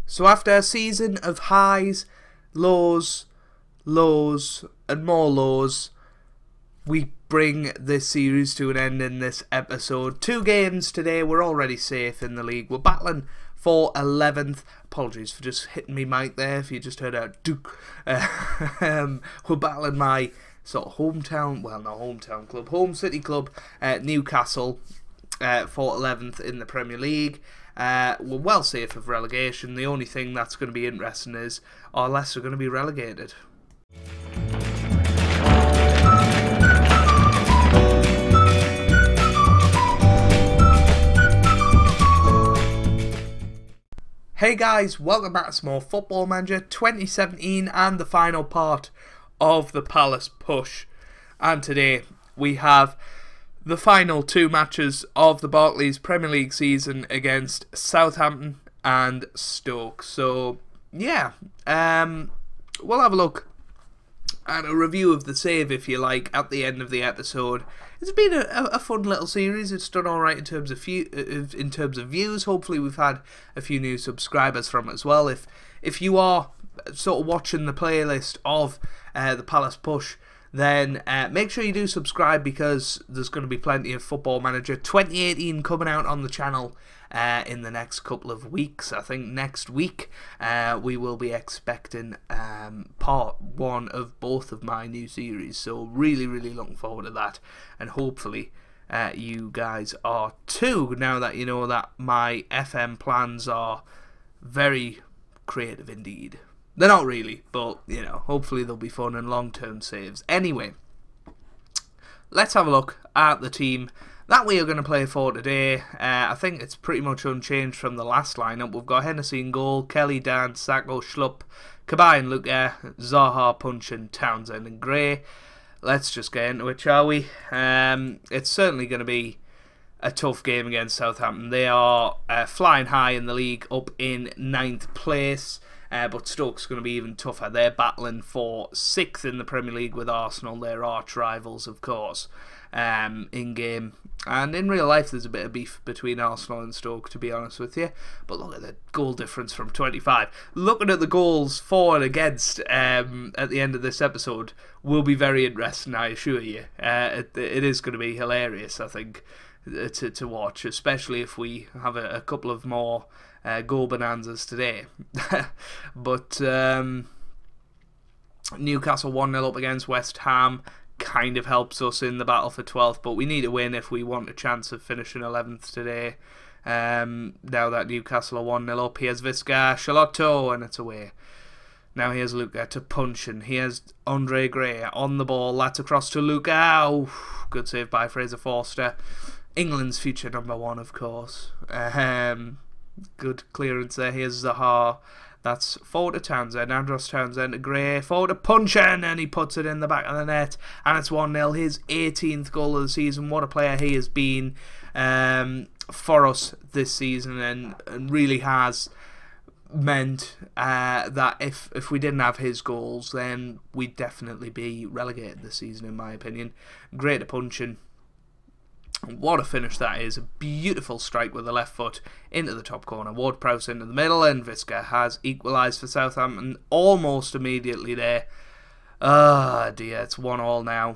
So after a season of highs, lows, and more lows, we bring this series to an end in this episode. 2 games today. We're already safe in the league. We're battling for 11th. Apologies for just hitting me mic there if you just heard a duke. We're battling my sort of hometown, well, not hometown club, home city club, Newcastle, for 11th in the Premier League. We're well safe of relegation. The only thing that's going to be interesting is our Leicester are going to be relegated. Hey guys, welcome back to some more Football Manager 2017 and the final part of the Palace push. And today we have the final 2 matches of the Barclays Premier League season against Southampton and Stoke. So yeah, we'll have a look at a review of the save, if you like, at the end of the episode. It's been a fun little series. It's done all right in terms of views. Hopefully, we've had a few new subscribers from it as well. If you are sort of watching the playlist of the Palace push, then make sure you do subscribe, because there's going to be plenty of Football Manager 2018 coming out on the channel in the next couple of weeks. I think next week we will be expecting part 1 of both of my new series, so really looking forward to that, and hopefully you guys are too, now that you know that my FM plans are very creative indeed. They're not really, but, you know, hopefully they'll be fun and long-term saves. Anyway, let's have a look at the team that we are going to play for today. I think it's pretty much unchanged from the last lineup. We've got Hennessy in goal, Kelly, Dan, Sacco, Schlupp, Cabaye and Luca, Zaha, Punchin, Townsend and Gray. Let's just get into it, shall we? It's certainly going to be a tough game against Southampton. They are flying high in the league, up in 9th place. But Stoke's going to be even tougher. They're battling for 6th in the Premier League with Arsenal, their arch rivals, of course, in game. And in real life, there's a bit of beef between Arsenal and Stoke, to be honest with you. But look at the goal difference from 25. Looking at the goals for and against at the end of this episode will be very interesting, I assure you. It is going to be hilarious, I think, to watch, especially if we have a couple of more goal bonanzas today. But Newcastle 1-0 up against West Ham kind of helps us in the battle for 12th, but we need a win if we want a chance of finishing 11th today. Now that Newcastle are 1-0 up, here's Visca, Charlotto, and it's away. Now here's Luca to punch, and here's Andre Gray on the ball. That's across to Luca. Oh, good save by Fraser Forster. England's future #1, of course. Good clearance there. Here's Zaha. That's forward to Townsend. Andros Townsend to Gray. Forward to Punchin, and he puts it in the back of the net. And it's 1-0. His 18th goal of the season. What a player he has been for us this season, and really has meant that if we didn't have his goals, then we'd definitely be relegated this season, in my opinion. Great to Punchin. What a finish that is. A beautiful strike with the left foot into the top corner. Ward-Prowse into the middle, and Visca has equalised for Southampton almost immediately there. Ah, dear, it's 1-1 now.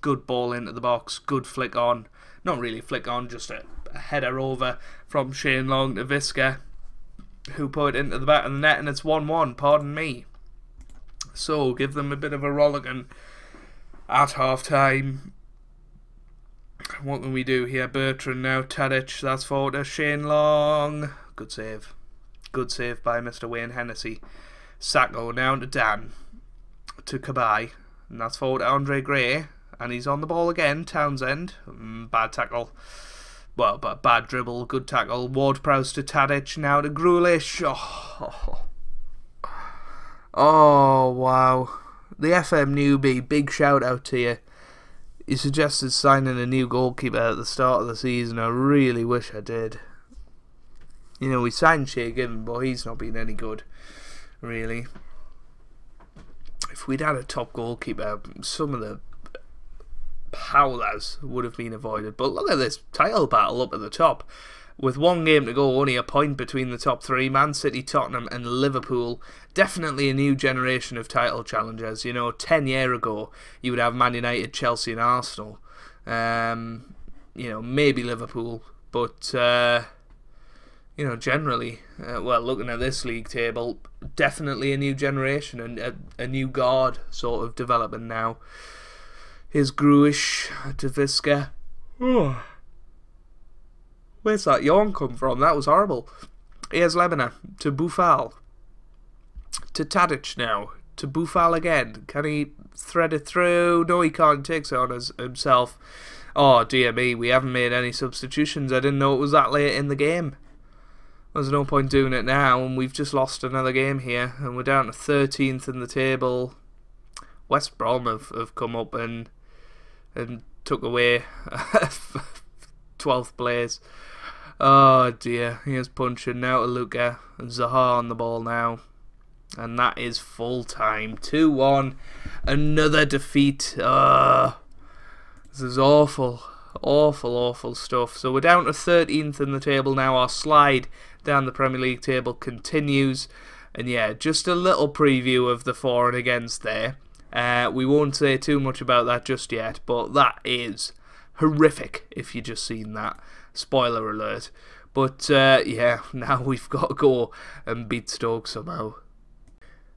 Good ball into the box. Good flick on. Not really flick on, just a header over from Shane Long to Visca, who put it into the back of the net, and it's 1-1, pardon me. So, give them a bit of a rollicking at half-time. What can we do here? Bertrand now, Tadic, that's forward to Shane Long. Good save. Good save by Mr. Wayne Hennessy. Sacco now to Dan. To Cabaye. And that's forward to Andre Gray. And he's on the ball again. Townsend. Bad tackle. Well, but bad dribble. Good tackle. Ward-Prowse to Tadic. Now to Grealish. Oh, wow. The FM newbie, big shout out to you. You suggested signing a new goalkeeper at the start of the season. I really wish I did. You know, we signed Shea Given, but he's not been any good, really. If we'd had a top goalkeeper, some of the howlers would have been avoided. But look at this title battle up at the top. with one game to go, only a point between the top three, Man City, Tottenham and Liverpool. Definitely a new generation of title challengers. You know, 10 years ago, you would have Man United, Chelsea and Arsenal. You know, maybe Liverpool, but, you know, generally, well, looking at this league table, definitely a new generation and a new guard sort of developing now. Here's Gruish to Visca. Oh. Where's that yawn come from? That was horrible. Here's Lemina to Boufal. To Tadic now. To Boufal again. Can he thread it through? No, he can't. He takes it on himself. Oh, dear me. We haven't made any substitutions. I didn't know it was that late in the game. There's no point doing it now, and we've just lost another game here. And we're down to 13th in the table. West Brom have come up and took away 12th place. Oh dear, here's punching now to Luca. Zaha on the ball now. And that is full time. 2-1. Another defeat. This is awful. Awful, awful stuff. So we're down to 13th in the table now. Our slide down the Premier League table continues. And yeah, just a little preview of the for and against there. We won't say too much about that just yet, but that is horrific if you've just seen that. Spoiler alert. But yeah, now we've got to go and beat Stoke somehow.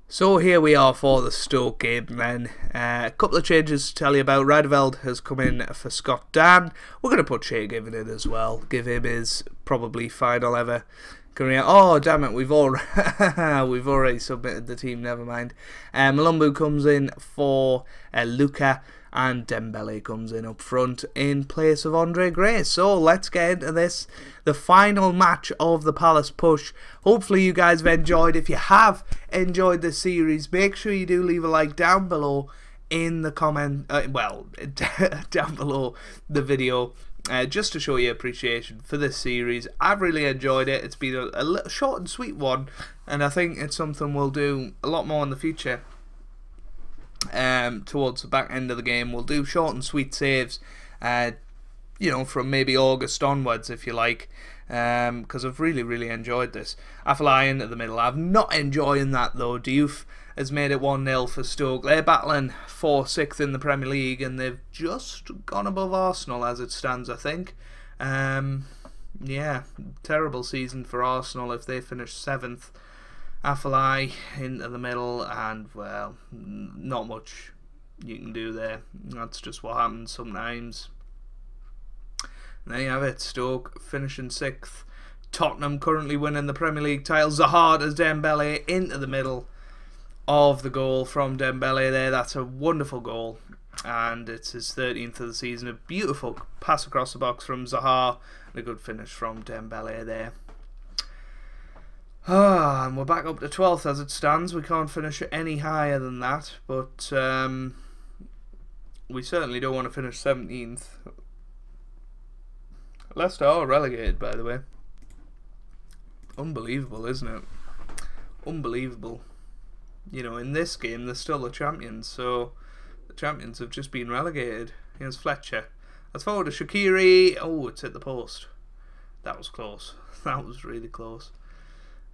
So here we are for the Stoke game then. A couple of changes to tell you about. Rijderveld has come in for Scott Dan. We're going to put Shea Given in as well. Give him his probably final ever career. Oh damn it, we've already submitted the team, never mind. Malumbu comes in for Luca, and Dembele comes in up front in place of Andre Gray. So let's get into this, the final match of the Palace push. Hopefully you guys have enjoyed. If you have enjoyed this series, make sure you do leave a like down below in the comment, well, down below the video. Just to show you appreciation for this series. I've really enjoyed it. It's been a little short and sweet one, and I think it's something we'll do a lot more in the future. Towards the back end of the game, we'll do short and sweet saves, you know, from maybe August onwards, if you like, because I've really enjoyed this. Afellay into the middle. I'm not enjoying that though. Diouf has made it 1-0 for Stoke. They're battling for 6th in the Premier League, and they've just gone above Arsenal as it stands, I think. Yeah, terrible season for Arsenal if they finish 7th. Afellay into the middle, and, well, not much you can do there. That's just what happens sometimes. And there you have it. Stoke finishing 6th. Tottenham currently winning the Premier League title. Zaha as Dembele into the middle of the goal from Dembele there. That's a wonderful goal, and it's his 13th of the season. A beautiful pass across the box from Zaha, and a good finish from Dembele there. And we're back up to 12th as it stands. We can't finish any higher than that, but we certainly don't want to finish 17th. Leicester are relegated, by the way. Unbelievable, isn't it? Unbelievable. You know, in this game, they're still the champions, so the champions have just been relegated. Here's Fletcher. Let's forward to Shaqiri. Oh, it's hit the post. That was close. That was really close.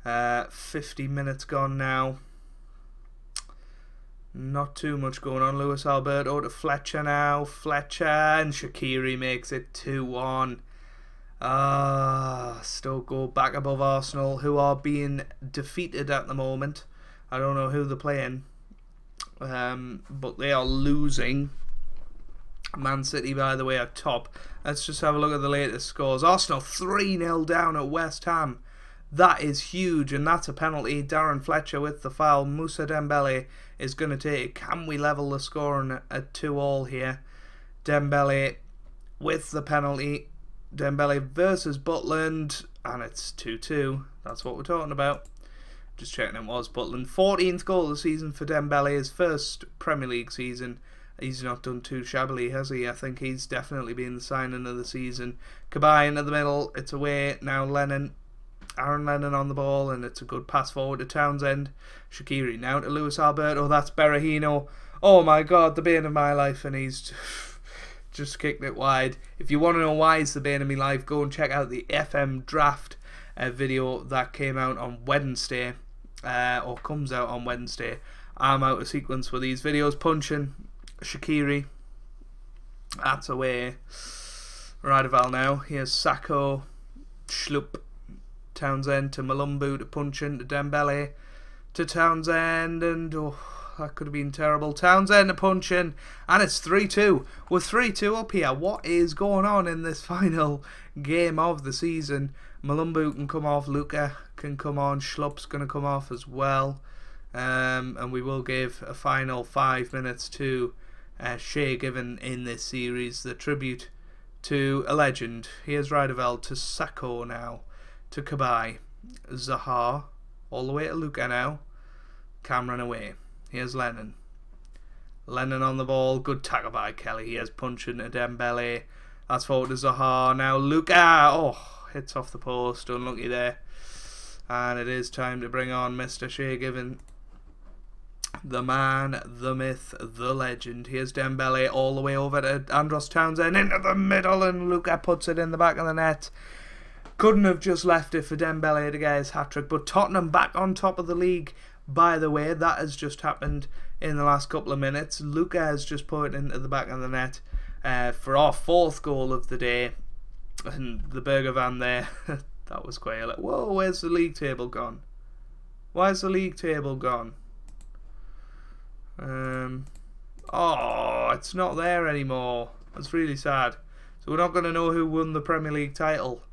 50 minutes gone now. Not too much going on. Luis Alberto to Fletcher now. Fletcher, and Shaqiri makes it 2-1. Stoke go back above Arsenal, who are being defeated at the moment. I don't know who they're playing, but they are losing. Man City, by the way, are top. Let's just have a look at the latest scores. Arsenal 3-0 down at West Ham. That is huge, and that's a penalty. Darren Fletcher with the foul. Moussa Dembele is going to take it. Can we level the score at 2-2 here? Dembele with the penalty. Dembele versus Butland, and it's 2-2. That's what we're talking about. Just checking it was Butland. 14th goal of the season for Dembele, his first Premier League season. He's not done too shabbily, has he? I think he's definitely been the signing of the season. Cabaye into the middle. It's away. Now Lennon. Aaron Lennon on the ball, and it's a good pass forward to Townsend. Shaqiri now to Luis Alberto. That's Berahino. Oh my god, the bane of my life, and he's just kicked it wide. If you want to know why it's the bane of my life, go and check out the FM draft video that came out on Wednesday, or comes out on Wednesday. I'm out of sequence with these videos. Punching Shaqiri, that's away. Radival now. Here's Sacco, Schlupp, Townsend to Malumbu to Punchin to Dembele to Townsend, and oh, that could have been terrible. Townsend to Punchin, and it's 3-2. We're 3-2 up here. What is going on in this final game of the season? Malumbu can come off, Luka can come on, Schlupp's going to come off as well, and we will give a final 5 minutes to Shea Given in this series, the tribute to a legend. Here's Radival to Sacco now, to Kabai, Zaha, all the way to Luka now, Cameron away. Here's Lennon. Lennon on the ball, good tackle by Kelly. Here's Punchin to Dembele, that's forward to Zaha, now Luka, oh, hits off the post, unlucky there. And it is time to bring on Mr. Shea Given, the man, the myth, the legend. Here's Dembele all the way over to Andros Townsend into the middle, and Luka puts it in the back of the net. Couldn't have just left it for Dembele to get his hat-trick, but Tottenham back on top of the league, by the way. That has just happened in the last couple of minutes. Luka has just put it into the back of the net for our 4th goal of the day. And the burger van there, that was quite like, whoa, where's the league table gone? Why's the league table gone? Oh, it's not there anymore. That's really sad. So we're not going to know who won the Premier League title.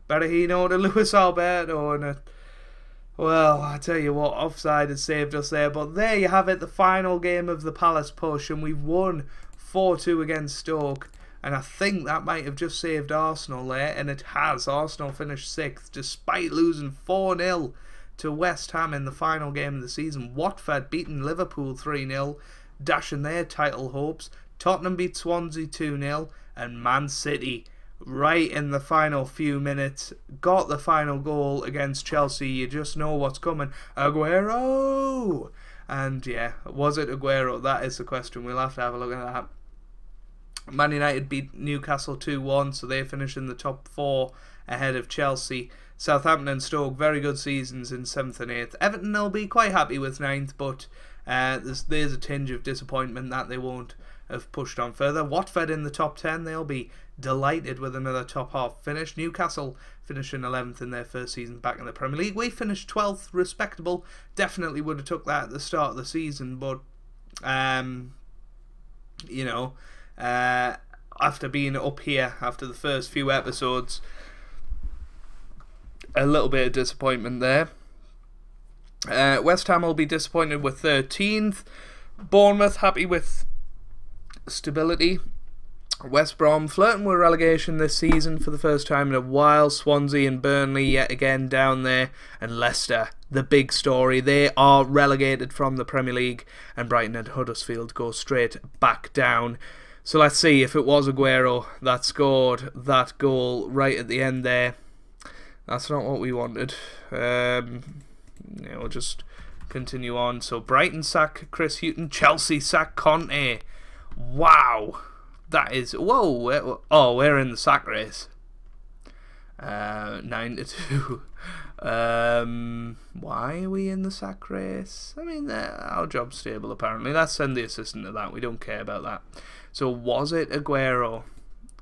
Berahino to Luis Alberto, and well, I tell you what, offside has saved us there. But there you have it, the final game of the Palace push, and we've won 4-2 against Stoke. And I think that might have just saved Arsenal there, and it has. Arsenal finished 6th despite losing 4-0 to West Ham in the final game of the season. Watford beating Liverpool 3-0, dashing their title hopes. Tottenham beat Swansea 2-0, and Man City, right in the final few minutes, got the final goal against Chelsea. You just know what's coming. Aguero! And yeah, was it Aguero? That is the question. We'll have to have a look at that. Man United beat Newcastle 2-1, so they finish in the top 4 ahead of Chelsea. Southampton and Stoke, very good seasons in 7th and 8th. Everton will be quite happy with 9th, but there's a tinge of disappointment that they won't have pushed on further. Watford in the top 10, they'll be delighted with another top half finish. Newcastle finishing 11th in their first season back in the Premier League. We finished 12th, respectable. Definitely would have took that at the start of the season, but you know, after being up here after the first few episodes, a little bit of disappointment there. West Ham will be disappointed with 13th. Bournemouth happy with stability. West Brom flirting with relegation this season for the first time in a while. Swansea and Burnley yet again down there. And Leicester, the big story, they are relegated from the Premier League, and Brighton and Huddersfield go straight back down. So let's see if it was Aguero that scored that goal right at the end there. That's not what we wanted. We'll just continue on. So Brighton sack Chris Hughton, Chelsea sack Conte. Wow, that is, whoa. Oh, we're in the sack race. 9-2. Why are we in the sack race? I mean, our job's stable apparently. Let's send the assistant to that. We don't care about that. So was it Aguero?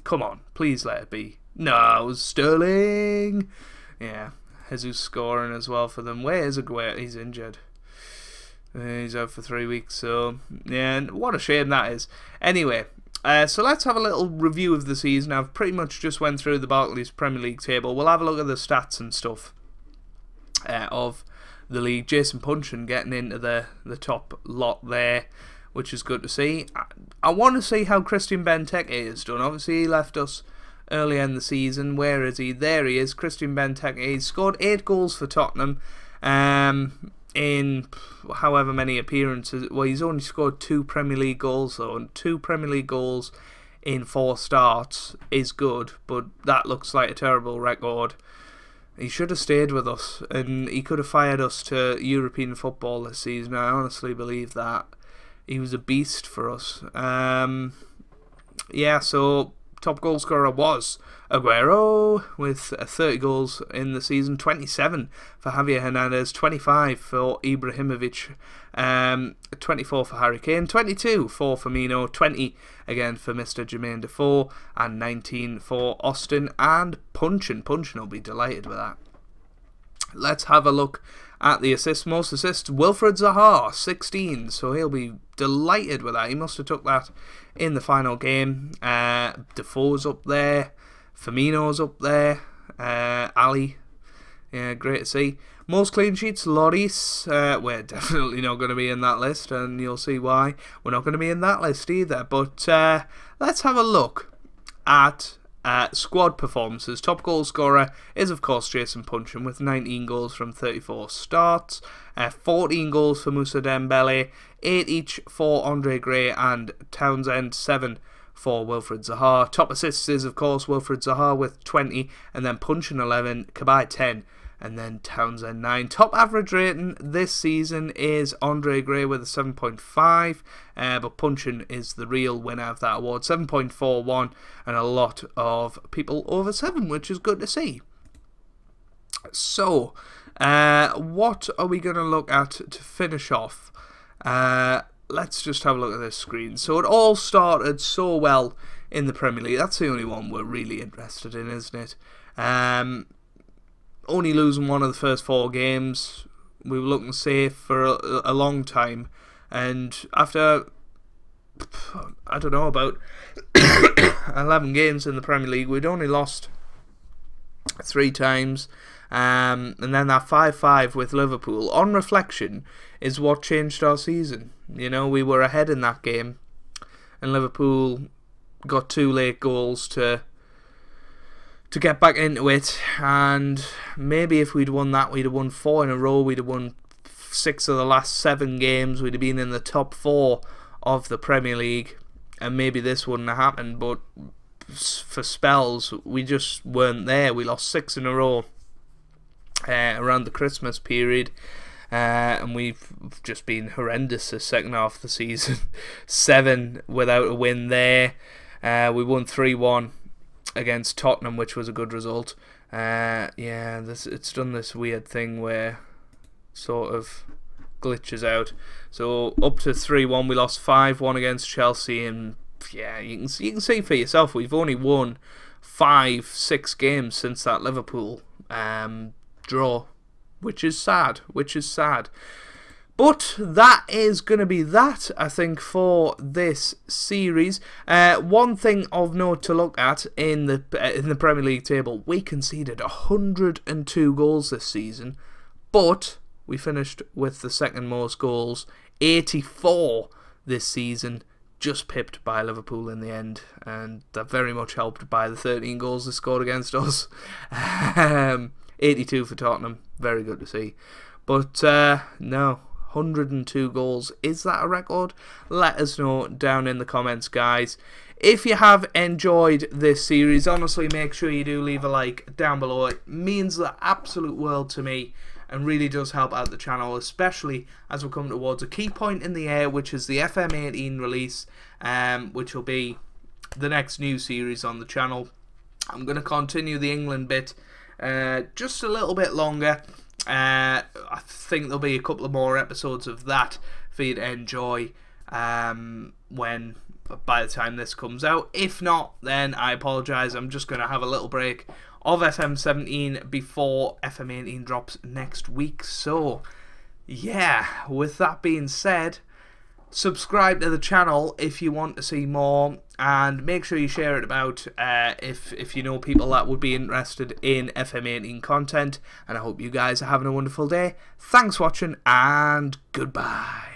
Come on, please let it be. No, it was Sterling. Yeah, Jesus scoring as well for them. Where is Aguero? He's injured. He's out for 3 weeks. So yeah, and what a shame that is. Anyway, so let's have a little review of the season. I've pretty much just went through the Barclays Premier League table. We'll have a look at the stats and stuff of the league. Jason Punchin getting into the top lot there, which is good to see. I want to see how Christian Benteke is done. Obviously, he left us earlier in the season. Where is he? There he is, Christian Benteke. He's scored 8 goals for Tottenham in however many appearances. Well, he's only scored 2 Premier League goals, though, and 2 Premier League goals in 4 starts is good, but that looks like a terrible record. He should have stayed with us, and he could have fired us to European football this season. I honestly believe that. He was a beast for us. yeah, so top goal scorer was Aguero with 30 goals in the season, 27 for Javier Hernandez, 25 for Ibrahimovic, 24 for Harry Kane, 22 for Firmino, 20 again for Mr. Jermaine Defoe, and 19 for Austin and Punchin. Punchin will be delighted with that. Let's have a look at the assists. Most assists, Wilfried Zaha, 16, so he'll be delighted with that. He must have took that in the final game. Defoe's up there, Firmino's up there, Ali, yeah, great to see. Most clean sheets, Lloris, we're definitely not going to be in that list, and you'll see why we're not going to be in that list either. But let's have a look at squad performances. Top goal scorer is of course Jason Punchin with 19 goals from 34 starts, 14 goals for Moussa Dembele, 8 each for Andre Gray and Townsend, 7 for Wilfried Zaha. Top assists is of course Wilfried Zaha with 20, and then Punchin 11, Cabaye 10, and then Townsend 9. Top average rating this season is Andre Gray with a 7.5, but Punchin is the real winner of that award, 7.41, and a lot of people over 7, which is good to see. So, what are we going to look at to finish off? Let's just have a look at this screen. So it all started so well in the Premier League. That's the only one we're really interested in, isn't it? Only losing one of the first 4 games. We were looking safe for a long time, and after, I don't know, about 11 games in the Premier League, we'd only lost 3 times, and then that 5-5 with Liverpool, on reflection, is what changed our season. You know, we were ahead in that game, and Liverpool got 2 late goals to get back into it, and maybe if we'd won that, we'd have won 4 in a row, we'd have won 6 of the last 7 games, we'd have been in the top 4 of the Premier League, and maybe this wouldn't have happened. But for spells, we just weren't there. We lost 6 in a row around the Christmas period, and we've just been horrendous the second half of the season. 7 without a win there. We won 3-1 against Tottenham, which was a good result. Yeah, it's done this weird thing where sort of glitches out. So up to 3-1, we lost 5-1 against Chelsea, and yeah, you can see for yourself, we've only won 5-6 games since that Liverpool draw, which is sad. But that is going to be that, I think, for this series. One thing of note to look at in the Premier League table, we conceded 102 goals this season, but we finished with the second most goals, 84 this season, just pipped by Liverpool in the end, and that very much helped by the 13 goals they scored against us. 82 for Tottenham, very good to see. But no, 102 goals. Is that a record? Let us know down in the comments, guys. If you have enjoyed this series, honestly, make sure you do leave a like down below. It means the absolute world to me and really does help out the channel, especially as we come towards a key point in the year, which is the FM18 release, which will be the next new series on the channel. I'm going to continue the England bit just a little bit longer. I think there'll be a couple of more episodes of that for you to enjoy by the time this comes out. If not, then I apologise. I'm just going to have a little break of FM17 before FM18 drops next week. So yeah, with that being said, subscribe to the channel if you want to see more, and make sure you share it about if you know people that would be interested in FM18 content. And I hope you guys are having a wonderful day. Thanks for watching, and goodbye.